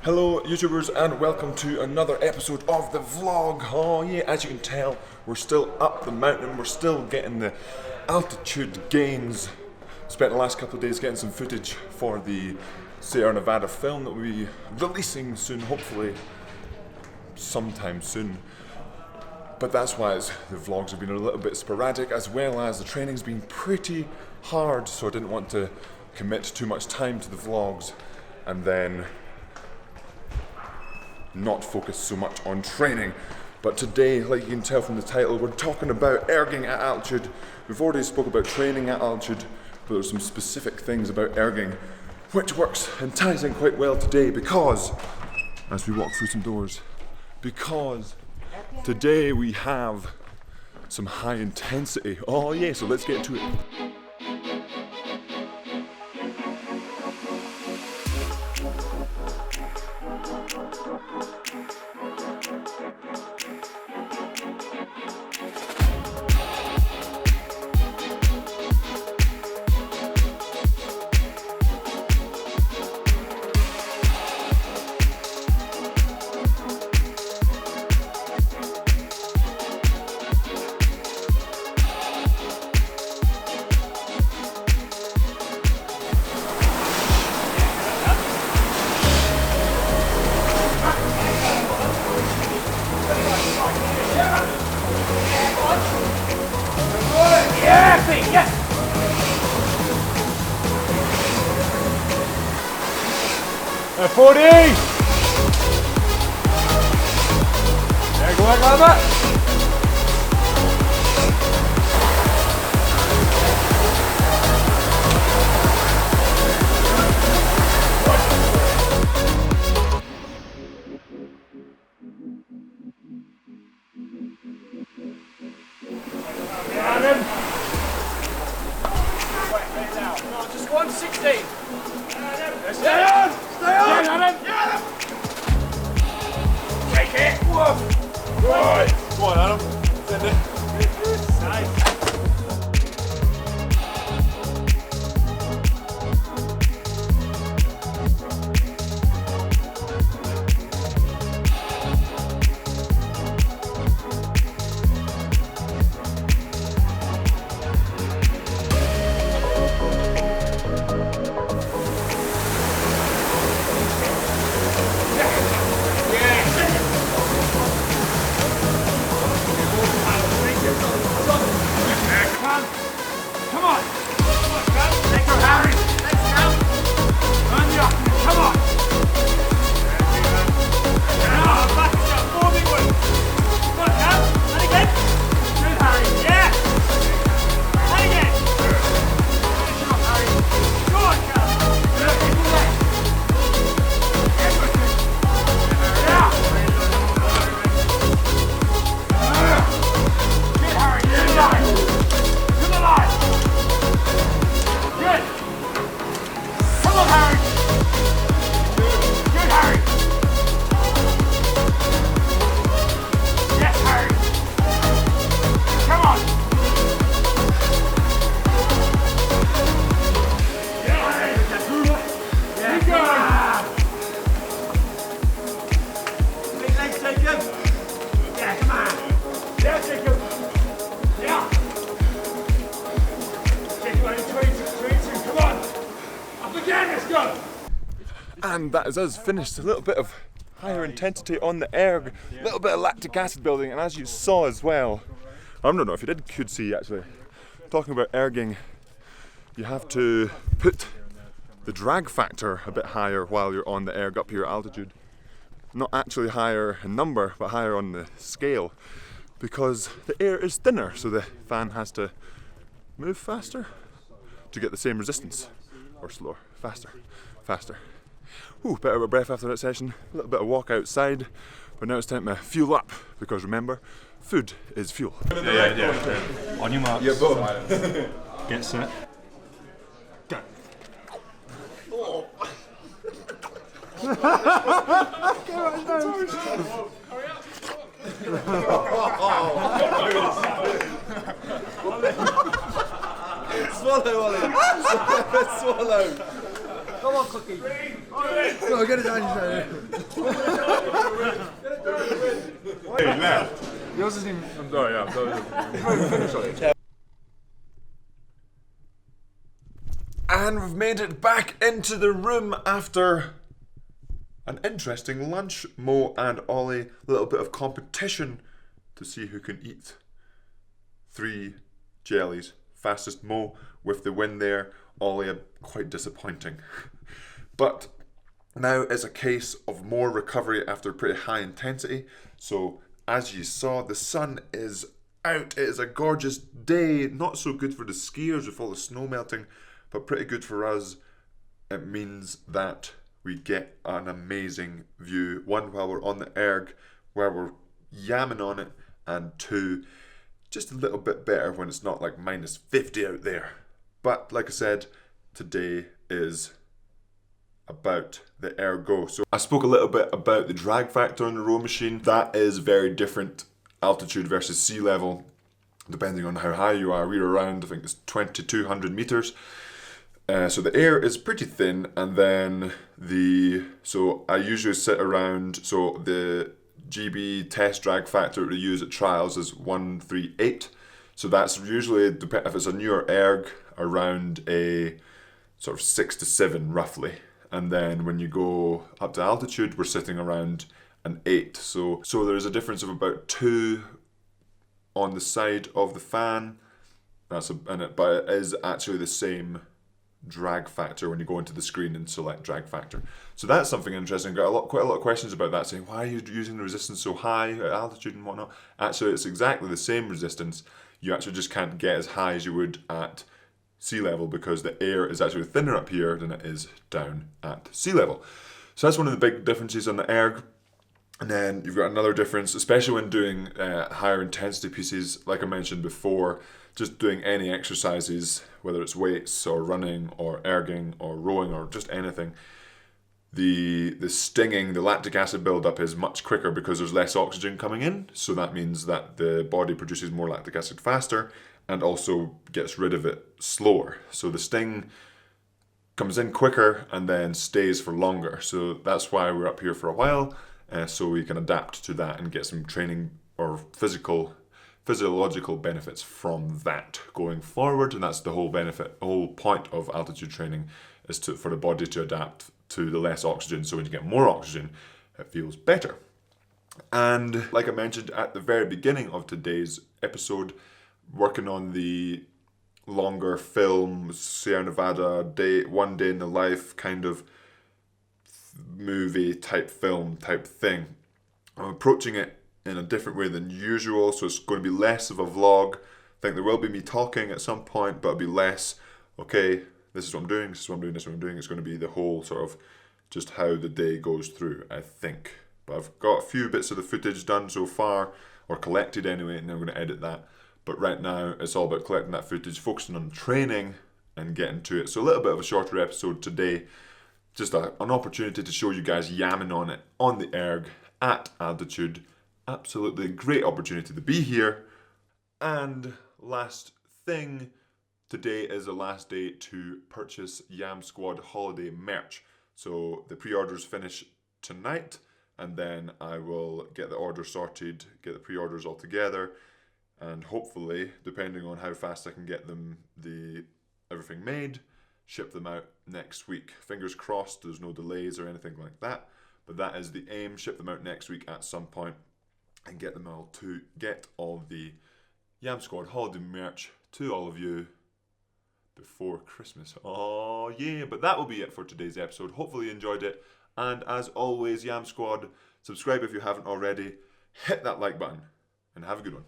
Hello YouTubers and welcome to another episode of the vlog. Oh yeah, as you can tell, we're still up the mountain, we're still getting the altitude gains. Spent the last couple of days getting some footage for the Sierra Nevada film that we'll be releasing soon, hopefully sometime soon. But that's why the vlogs have been a little bit sporadic, as well as the training's been pretty hard, so I didn't want to commit too much time to the vlogs and then not focus so much on training. But today, like you can tell from the title, we're talking about erging at altitude. We've already spoke about training at altitude, but there's some specific things about erging which works and ties in quite well today because, as we walk through some doors, because today we have some high intensity. Oh yeah, so let's get into it. At 40! There, go back on that. No, just 160. Stay on! Stay on! Adam. Take it. Whoa! Right. Come on, Adam. Send it. Nice. And that is us finished. A little bit of higher intensity on the erg, a little bit of lactic acid building, and as you saw as well, I don't know if you could see actually, talking about erging, you have to put the drag factor a bit higher while you're on the erg up here at altitude. Not actually higher in number, but higher on the scale, because the air is thinner, so the fan has to move faster to get the same resistance, or slower, faster. Ooh, bit out of breath after that session, a little bit of walk outside, but now it's time to fuel up, because remember, food is fuel. Yeah. On your marks. Yeah, boom. Get set. Go. Oh. Swallow, Ollie. Swallow. Come on, Cookie. No, get it down, Hey, left. Yours isn't even. I'm sorry, yeah, I'm sorry. And we've made it back into the room after an interesting lunch. Moe and Ollie, a little bit of competition to see who can eat 3 jellies. Fastest Moe with the win there. Ollie, quite disappointing. But now it's a case of more recovery after pretty high intensity. So as you saw, the sun is out. It is a gorgeous day. Not so good for the skiers with all the snow melting, but pretty good for us. It means that we get an amazing view. 1, while we're on the erg, where we're yamming on it, and 2, just a little bit better when it's not like minus 50 out there. But like I said, today is about the ergo. So I spoke a little bit about the drag factor on the row machine. That is very different altitude versus sea level, depending on how high you are. We're around, I think it's 2,200 meters. So the air is pretty thin, and then so I usually sit around, so the GB test drag factor we use at trials is 138. So that's usually, if it's a newer erg, around a sort of 6 to 7 roughly. And then when you go up to altitude, we're sitting around an 8. So there's a difference of about 2 on the side of the fan. But it is actually the same drag factor when you go into the screen and select drag factor. So that's something interesting. Got quite a lot of questions about that, saying why are you using the resistance so high at altitude and whatnot. Actually, it's exactly the same resistance. You actually just can't get as high as you would at sea level because the air is actually thinner up here than it is down at sea level. So that's one of the big differences on the erg. And then you've got another difference, especially when doing higher intensity pieces, like I mentioned before, just doing any exercises, whether it's weights or running or erging or rowing or just anything, the stinging, the lactic acid buildup is much quicker because there's less oxygen coming in. So that means that the body produces more lactic acid faster and also gets rid of it slower. So the sting comes in quicker and then stays for longer. So that's why we're up here for a while, so we can adapt to that and get some training or physiological benefits from that going forward. And that's the whole benefit, the whole point of altitude training is for the body to adapt to the less oxygen. So when you get more oxygen, it feels better. And like I mentioned at the very beginning of today's episode, working on the longer film, Sierra Nevada one day in the life kind of movie type film type thing. I'm approaching it in a different way than usual, so it's going to be less of a vlog. I think there will be me talking at some point, but it'll be less, okay, this is what I'm doing, this is what I'm doing, this is what I'm doing. It's going to be the whole sort of just how the day goes through, I think. But I've got a few bits of the footage done so far, or collected anyway, and I'm going to edit that. But right now, it's all about collecting that footage, focusing on training and getting to it. So a little bit of a shorter episode today, just an opportunity to show you guys yamming on it on the erg at altitude. Absolutely great opportunity to be here. And last thing, today is the last day to purchase Yam Squad holiday merch. So the pre-orders finish tonight, and then I will get the order sorted, get the pre-orders all together, and hopefully, depending on how fast I can get them, everything made, ship them out next week. Fingers crossed there's no delays or anything like that, but that is the aim. Ship them out next week at some point and get all the Yam Squad holiday merch to all of you before Christmas. Oh yeah, but that will be it for today's episode. Hopefully you enjoyed it, and as always, Yam Squad, subscribe if you haven't already, hit that like button, and have a good one.